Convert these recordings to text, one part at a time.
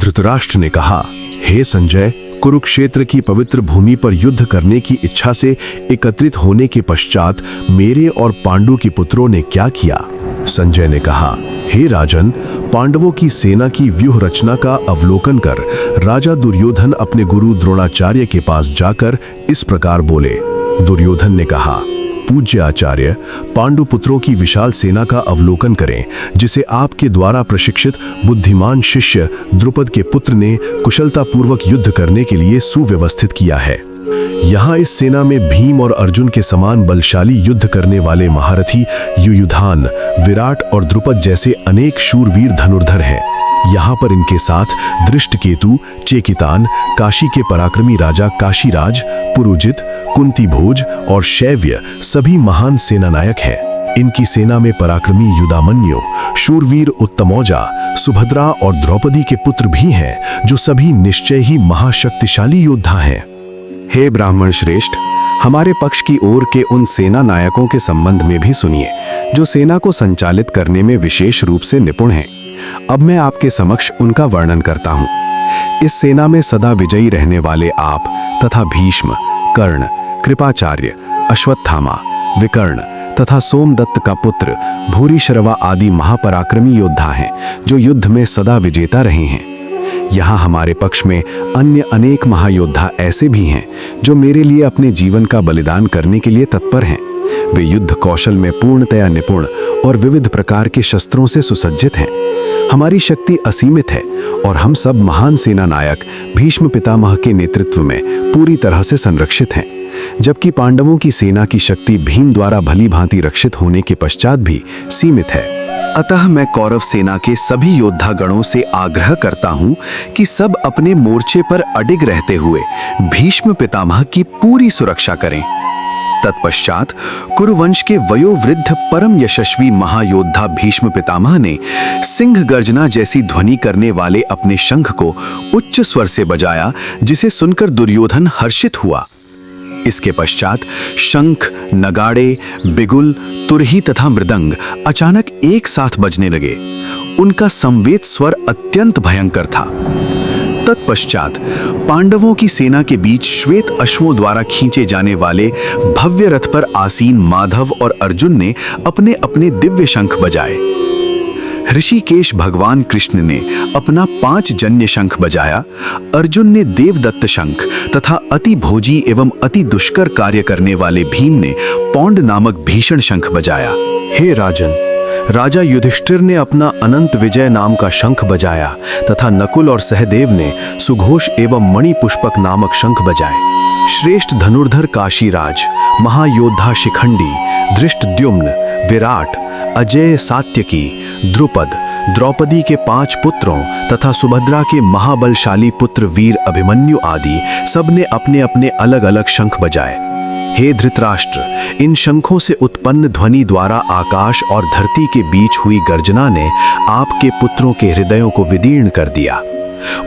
धृतराष्ट्र ने कहा, हे संजय, कुरुक्षेत्र की पवित्र भूमि पर युद्ध करने की इच्छा से एकत्रित होने के पश्चात मेरे और पांडु के पुत्रों ने क्या किया? संजय ने कहा, हे राजन, पांडवों की सेना की व्यूह रचना का अवलोकन कर राजा दुर्योधन अपने गुरु द्रोणाचार्य के पास जाकर इस प्रकार बोले। दुर्योधन ने कहा, पूज्य आचार्य, पांडु पुत्रों की विशाल सेना का अवलोकन करें, जिसे आपके द्वारा प्रशिक्षित बुद्धिमान शिष्य द्रुपद के पुत्र ने कुशलतापूर्वक युद्ध करने के लिए सुव्यवस्थित किया है। यहाँ इस सेना में भीम और अर्जुन के समान बलशाली युद्ध करने वाले महारथी युयुधान, विराट और द्रुपद जैसे अनेक शूरवीर धनुर्धर हैं। यहाँ पर इनके साथ दृष्टकेतु, चेकितान, काशी के पराक्रमी राजा काशीराज, पुरुजित, कुंती भोज और शैव्य सभी महान सेनानायक हैं। इनकी सेना में पराक्रमी युधामन्यु, शूरवीर उत्तमौजा, सुभद्रा और द्रौपदी के पुत्र भी हैं, जो सभी निश्चय ही महाशक्तिशाली योद्धा हैं। हे ब्राह्मण श्रेष्ठ, हमारे पक्ष की ओर के उन सेना नायकों के संबंध में भी सुनिए, जो सेना को संचालित करने में विशेष रूप से निपुण हैं। अब मैं आपके समक्ष उनका वर्णन करता हूँ। इस सेना में सदा विजयी रहने वाले आप तथा भीष्म, कर्ण, कृपाचार्य, अश्वत्थामा, विकर्ण तथा सोमदत्त का पुत्र भूरिश्रवा आदि महापराक्रमी योद्धा हैं, जो युद्ध में सदा विजेता रहे हैं। यहाँ हमारे पक्ष में अन्य अनेक महायोद्धा ऐसे भी हैं, जो मेरे लिए अपने जीवन का बलिदान करने के लिए तत्पर हैं। वे युद्ध कौशल में पूर्णतया निपुण और विविध प्रकार के शस्त्रों से सुसज्जित हैं। हमारी शक्ति असीमित है और हम सब महान सेना नायक भीष्म पितामह के नेतृत्व में पूरी तरह से संरक्षित हैं, जबकि पांडवों की सेना की शक्ति भीम द्वारा भली भांति रक्षित होने के पश्चात भी सीमित है। अतः मैं कौरव सेना के सभी योद्धा गणों से आग्रह करता हूं कि सब अपने मोर्चे पर अडिग रहते हुए भीष्म पितामह की पूरी सुरक्षा करें। तत्पश्चात कुरुवंश के वयोवृद्ध परम यशस्वी महायोद्धा भीष्म पितामह ने सिंह गर्जना जैसी ध्वनि करने वाले अपने शंख को उच्च स्वर से बजाया, जिसे सुनकर दुर्योधन हर्षित हुआ। इसके पश्चात शंख, नगाड़े, बिगुल, तुरही तथा मृदंग अचानक एक साथ बजने लगे। उनका संवेद स्वर अत्यंत भयंकर था। तत्पश्चात पांडवों की सेना के बीच श्वेत अश्वों द्वारा खींचे जाने वाले भव्य रथ पर आसीन माधव और अर्जुन ने अपने अपने दिव्य शंख बजाए। ऋषिकेश भगवान कृष्ण ने अपना 5 जन्य शंख बजाया। अर्जुन ने देवदत्त शंख तथा अति भोजी एवं अति दुष्कर कार्य करने वाले भीम ने पौंड नामक भीषण शंख बजाया। हे राजन, राजा युधिष्ठिर ने अपना अनंत विजय नाम का शंख बजाया तथा नकुल और सहदेव ने सुघोष एवं मणि पुष्पक नामक शंख बजाए। श्रेष्ठ धनुर्धर काशीराज, महायोद्धा शिखंडी, धृष्टद्युम्न, विराट, अजय, सात्यकी, द्रुपद, द्रौपदी के 5 पुत्रों तथा सुभद्रा के महाबलशाली पुत्र वीर अभिमन्यु आदि सबने अपने अपने अलग अलग शंख बजाए। हे धृतराष्ट्र, इन शंखों से उत्पन्न ध्वनि द्वारा आकाश और धरती के बीच हुई गर्जना ने आपके पुत्रों के हृदयों को विदीर्ण कर दिया।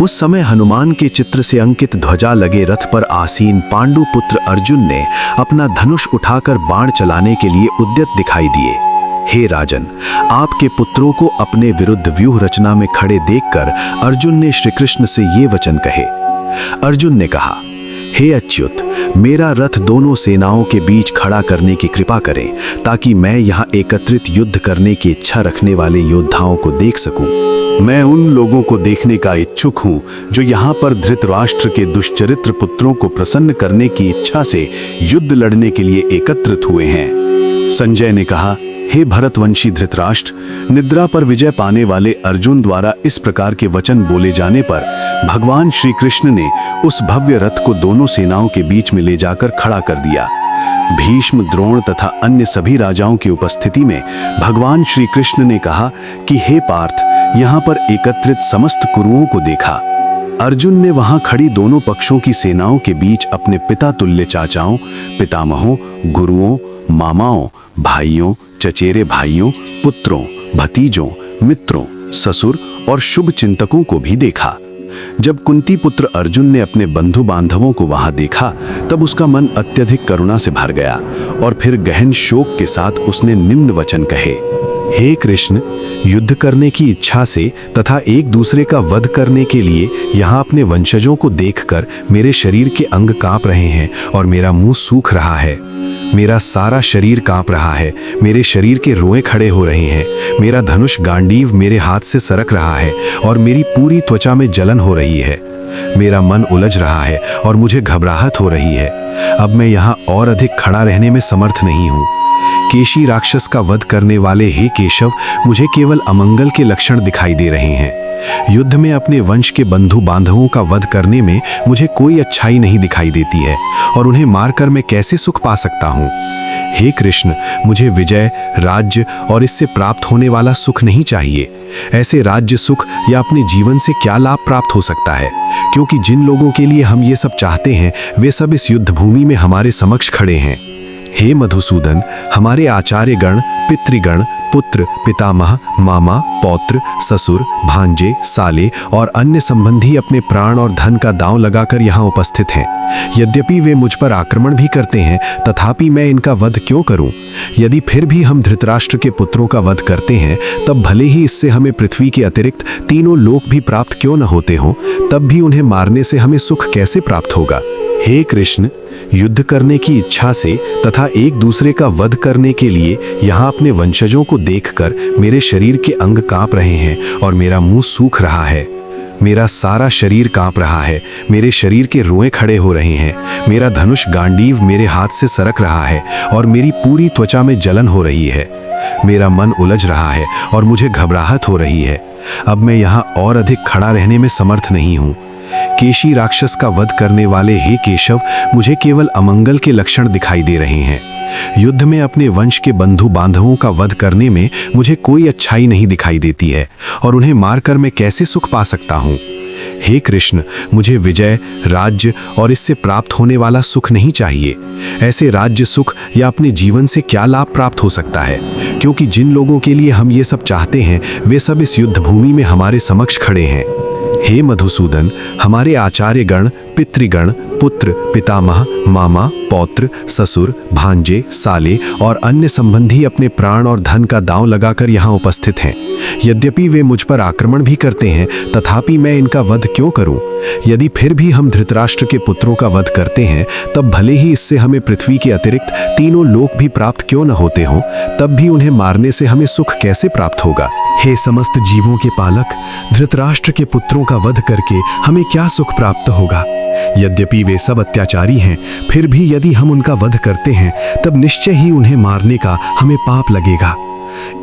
उस समय हनुमान के चित्र से अंकित ध्वजा लगे रथ पर आसीन पांडु पुत्र अर्जुन ने अपना धनुष उठाकर बाण चलाने के लिए उद्यत दिखाई दिए। हे राजन, आपके पुत्रों को अपने विरुद्ध व्यूह रचना में खड़े देखकर अर्जुन ने श्री कृष्ण से ये वचन कहे। अर्जुन ने कहा, हे अच्युत, मेरा रथ दोनों सेनाओं के बीच खड़ा करने की कृपा करें, ताकि मैं यहाँ एकत्रित युद्ध करने की इच्छा रखने वाले योद्धाओं को देख सकूं। मैं उन लोगों को देखने का इच्छुक हूँ जो यहाँ पर धृतराष्ट्र के दुष्चरित्र पुत्रों को प्रसन्न करने की इच्छा से युद्ध लड़ने के लिए एकत्रित हुए हैं। संजय ने कहा, हे भरतवंशी धृतराष्ट्र, निद्रा पर विजय पाने वाले अर्जुन द्वारा इस प्रकार के वचन बोले जाने पर भगवान श्री कृष्ण ने उस भव्य रथ को दोनों सेनाओं के बीच में ले जाकर खड़ा कर दिया। भीष्म, द्रोण तथा अन्य सभी राजाओं की उपस्थिति में भगवान श्री कृष्ण ने कहा कि हे पार्थ, यहाँ पर एकत्रित समस्त कुरुओं को देखा। अर्जुन ने वहां खड़ी दोनों पक्षों की सेनाओं के बीच अपने पिता तुल्य चाचाओं, पितामहों, गुरुओं, मामाओं, भाइयों, चचेरे भाइयों, पुत्रों, भतीजों, मित्रों, ससुर और शुभ चिंतकों को भी देखा। जब कुंती पुत्र अर्जुन ने अपने बंधु बांधवों को वहां देखा, तब उसका मन अत्यधिक करुणा से भर गया और फिर गहन शोक के साथ उसने निम्न वचन कहे। हे कृष्ण, युद्ध करने की इच्छा से तथा एक दूसरे का वध करने के लिए यहाँ अपने वंशजों को देखकर मेरे शरीर के अंग कांप रहे हैं और मेरा मुंह सूख रहा है। मेरा सारा शरीर कांप रहा है, मेरे शरीर के रोए खड़े हो रहे हैं, मेरा धनुष गांडीव मेरे हाथ से सरक रहा है और मेरी पूरी त्वचा में जलन हो रही है। मेरा मन उलझ रहा है और मुझे घबराहट हो रही है। अब मैं यहाँ और अधिक खड़ा रहने में समर्थ नहीं हूँ। केशी राक्षस का वध करने वाले हे केशव, मुझे केवल अमंगल के लक्षण दिखाई दे रहे हैं। युद्ध में अपने वंश के बंधु बांधवों का वध करने में मुझे कोई अच्छाई नहीं दिखाई देती है और उन्हें मारकर मैं कैसे सुख पा सकता हूँ। हे कृष्ण, मुझे विजय, राज्य और इससे प्राप्त होने वाला सुख नहीं चाहिए। ऐसे राज्य सुख या अपने जीवन से क्या लाभ प्राप्त हो सकता है, क्योंकि जिन लोगों के लिए हम ये सब चाहते हैं वे सब इस युद्ध भूमि में हमारे समक्ष खड़े हैं। हे मधुसूदन, हमारे आचार्यगण, पितृगण, पुत्र, पितामह, मामा, पौत्र, ससुर, भांजे, साले और अन्य संबंधी अपने प्राण और धन का दांव लगाकर यहाँ उपस्थित हैं। यद्यपि वे मुझ पर आक्रमण भी करते हैं, तथापि मैं इनका वध क्यों करूं? यदि फिर भी हम धृतराष्ट्र के पुत्रों का वध करते हैं, तब भले ही इससे हमें पृथ्वी के अतिरिक्त तीनों लोक भी प्राप्त क्यों न होते हों, तब भी उन्हें मारने से हमें सुख कैसे प्राप्त होगा? हे कृष्ण, युद्ध करने की इच्छा से तथा एक दूसरे का वध करने के लिए यहाँ अपने वंशजों को देखकर मेरे शरीर के अंग कांप रहे हैं और मेरा मुंह सूख रहा है। मेरा सारा शरीर कांप रहा है, मेरे शरीर के रोए खड़े हो रहे हैं, मेरा धनुष गांडीव मेरे हाथ से सरक रहा है और मेरी पूरी त्वचा में जलन हो रही है। मेरा मन उलझ रहा है और मुझे घबराहट हो रही है। अब मैं यहाँ और अधिक खड़ा रहने में समर्थ नहीं हूँ। केशी राक्षस का वध करने वाले हे केशव, मुझे केवल अमंगल के लक्षण दिखाई दे रहे हैं। युद्ध में अपने वंश के बंधु बांधवों का वध करने में मुझे कोई अच्छाई नहीं दिखाई देती है और उन्हें मारकर मैं कैसे सुख पा सकता हूँ। हे कृष्ण, मुझे विजय, राज्य और इससे प्राप्त होने वाला सुख नहीं चाहिए। ऐसे राज्य सुख या अपने जीवन से क्या लाभ प्राप्त हो सकता है, क्योंकि जिन लोगों के लिए हम ये सब चाहते हैं वे सब इस युद्ध भूमि में हमारे समक्ष खड़े हैं। हे मधुसूदन, हमारे आचार्यगण, पितृगण, पुत्र, पितामह, मामा, पौत्र, ससुर, भांजे, साले और अन्य संबंधी अपने प्राण और धन का दांव लगाकर यहाँ उपस्थित हैं। यद्यपि वे मुझ पर आक्रमण भी करते हैं, तथापि मैं इनका वध क्यों करूं? यदि फिर भी हम धृतराष्ट्र के पुत्रों का वध करते हैं, तब भले ही इससे हमें पृथ्वी के अतिरिक्त तीनों लोक भी प्राप्त क्यों न होते हों, तब भी उन्हें मारने से हमें सुख कैसे प्राप्त होगा? हे समस्त जीवों के पालक, धृतराष्ट्र के पुत्रों का वध करके हमें क्या सुख प्राप्त होगा? यद्यपि वे सब अत्याचारी हैं, फिर भी यदि हम उनका वध करते हैं, तब निश्चय ही उन्हें मारने का हमें पाप लगेगा।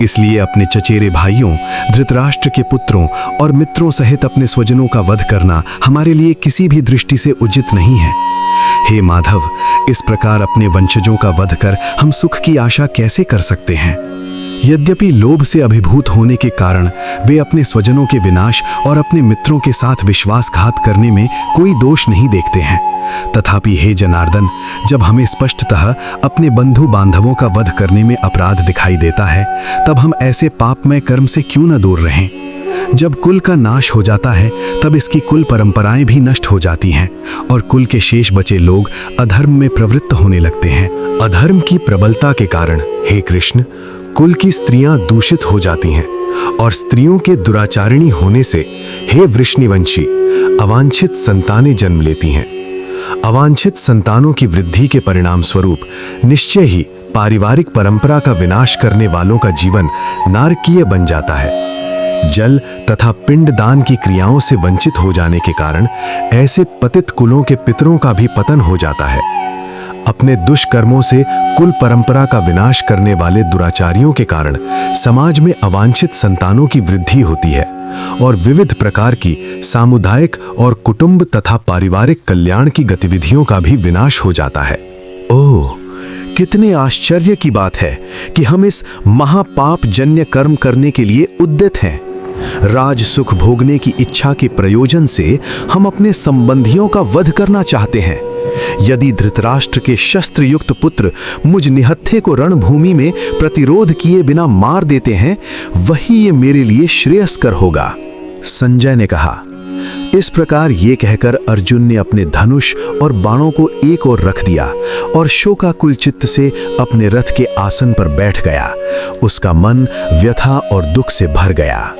इसलिए अपने चचेरे भाइयों, धृतराष्ट्र के पुत्रों और मित्रों सहित अपने स्वजनों का वध करना हमारे लिए किसी भी दृष्टि से उचित नहीं है। हे माधव, इस प्रकार अपने वंशजों का वध कर हम सुख की आशा कैसे कर सकते हैं? यद्यपि लोभ से अभिभूत होने के कारण वे अपने स्वजनों के विनाश और अपने मित्रों के साथ विश्वासघात करने में कोई दोष नहीं देखते हैं, तथापि हे जनार्दन, जब हमें स्पष्टतः अपने बंधु बांधवों का वध करने में अपराध दिखाई देता है, तब हम ऐसे पापमय कर्म से क्यों न दूर रहें? जब कुल का नाश हो जाता है, तब इसकी कुल परंपराएं भी नष्ट हो जाती हैं और कुल के शेष बचे लोग अधर्म में प्रवृत्त होने लगते हैं। अधर्म की प्रबलता के कारण हे कृष्ण, कुल की स्त्रियां दूषित हो जाती हैं और स्त्रियों के दुराचारिणी होने से हे वृष्णिवंशी, अवांछित संतानें जन्म लेती हैं। अवांछित संतानों की वृद्धि के परिणाम स्वरूप निश्चय ही पारिवारिक परंपरा का विनाश करने वालों का जीवन नारकीय बन जाता है। जल तथा पिंडदान की क्रियाओं से वंचित हो जाने के कारण ऐसे पतित कुलों के पितरों का भी पतन हो जाता है। अपने दुष्कर्मों से कुल परंपरा का विनाश करने वाले दुराचारियों के कारण समाज में अवांछित संतानों की वृद्धि होती है और विविध प्रकार की सामुदायिक और कुटुंब तथा पारिवारिक कल्याण की गतिविधियों का भी विनाश हो जाता है। ओह, कितने आश्चर्य की बात है कि हम इस महापाप जन्य कर्म करने के लिए उद्यत हैं। राज सुख भोगने की इच्छा के प्रयोजन से हम अपने संबंधियों का वध करना चाहते हैं। यदि धृतराष्ट्र के शस्त्र युक्त पुत्र मुझ निहत्थे को रणभूमि में प्रतिरोध किए बिना मार देते हैं, वही ये मेरे लिए श्रेयस्कर होगा। संजय ने कहा, इस प्रकार ये कहकर अर्जुन ने अपने धनुष और बाणों को एक ओर रख दिया और शोकाकुल चित्त से अपने रथ के आसन पर बैठ गया। उसका मन व्यथा और दुख से भर गया।